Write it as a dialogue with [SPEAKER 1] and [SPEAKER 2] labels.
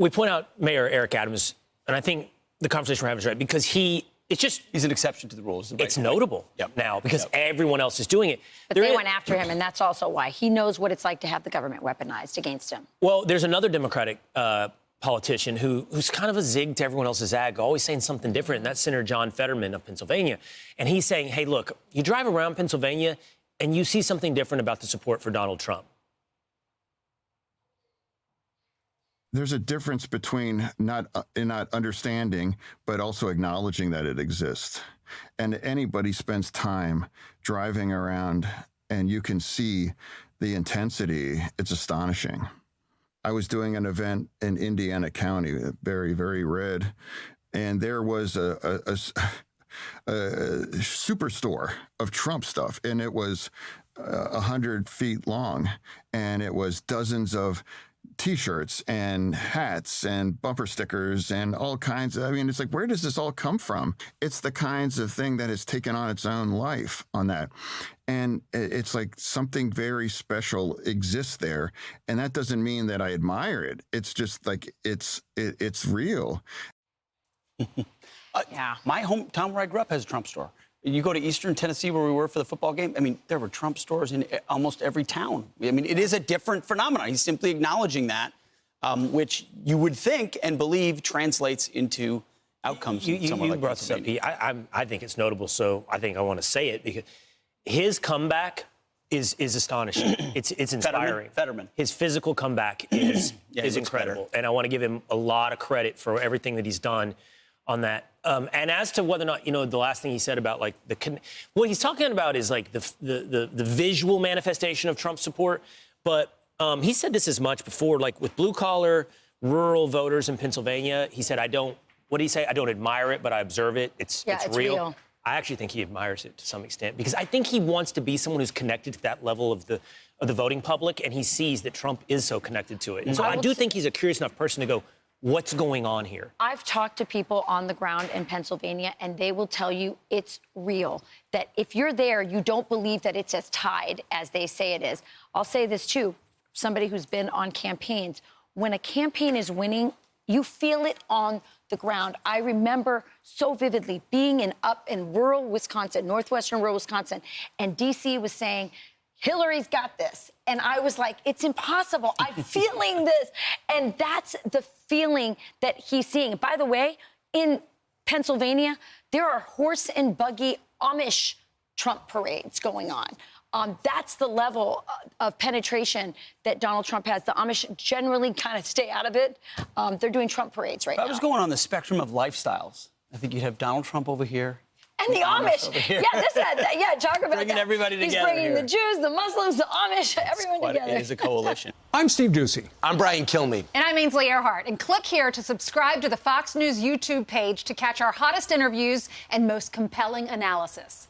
[SPEAKER 1] we point out Mayor Eric Adams, and I think the conversation we're having is right, because he's an exception to the rules. It's notable now because everyone else is doing it.
[SPEAKER 2] But they went after him, and that's also why. He knows what it's like to have the government weaponized against him.
[SPEAKER 1] Well, there's another Democratic politician who's kind of a zig to everyone else's zag, always saying something different, and that's Senator John Fetterman of Pennsylvania. And he's saying, hey, look, you drive around Pennsylvania and you see something different about the support for Donald Trump.
[SPEAKER 3] There's a difference between not understanding, but also acknowledging that it exists. And anybody spends time driving around and you can see the intensity. It's astonishing. I was doing an event in Indiana County, very, very red, and there was a superstore of Trump stuff, and it was 100 feet long, and it was dozens of T-shirts and hats and bumper stickers and all kinds of, I mean, it's like, where does this all come from? It's the kinds of thing that has taken on its own life on that. And it's like something very special exists there. And that doesn't mean that I admire it. It's just like, it's real.
[SPEAKER 4] Yeah. My hometown where I grew up has a Trump store. You go to Eastern Tennessee, where we were for the football game, I mean, there were Trump stores in almost every town. I mean, it is a different phenomenon. He's simply acknowledging that, which you would think and believe translates into outcomes.
[SPEAKER 1] You brought this up, Pete. I think it's notable, so I think I want to say it, because his comeback is astonishing. It's inspiring.
[SPEAKER 4] Fetterman.
[SPEAKER 1] His physical comeback is incredible, and I want to give him a lot of credit for everything that he's done on that. And as to whether or not, the last thing he said about, like, what he's talking about is, like, the visual manifestation of Trump support. But he said this as much before, like, with blue-collar, rural voters in Pennsylvania. He said, what did he say? I don't admire it, but I observe it. It's real. I actually think he admires it to some extent, because I think he wants to be someone who's connected to that level of the voting public, and he sees that Trump is so connected to it. And so I do think he's a curious enough person to go, what's going on here?
[SPEAKER 2] I've talked to people on the ground in Pennsylvania, and they will tell you it's real, that if you're there, you don't believe that it's as tied as they say it is. I'll say this, too, somebody who's been on campaigns. When a campaign is winning, you feel it on the ground. I remember so vividly being up in rural Wisconsin, northwestern rural Wisconsin, and D.C. was saying, Hillary's got this. And I was like, it's impossible. I'm feeling this. And that's the feeling that he's seeing. By the way, in Pennsylvania, there are horse and buggy Amish Trump parades going on. That's the level of penetration that Donald Trump has. The Amish generally kind of stay out of it. They're doing Trump parades right now.
[SPEAKER 4] If I was going on the spectrum of lifestyles, I think you'd have Donald Trump over here.
[SPEAKER 2] And the Amish. Talk about
[SPEAKER 4] bringing everybody together.
[SPEAKER 2] He's bringing the Jews, the Muslims, the Amish, everyone together.
[SPEAKER 4] It is a coalition.
[SPEAKER 5] I'm Steve Doocy.
[SPEAKER 6] I'm Brian Kilmeade.
[SPEAKER 7] And I'm Ainsley Earhart. And click here to subscribe to the Fox News YouTube page to catch our hottest interviews and most compelling analysis.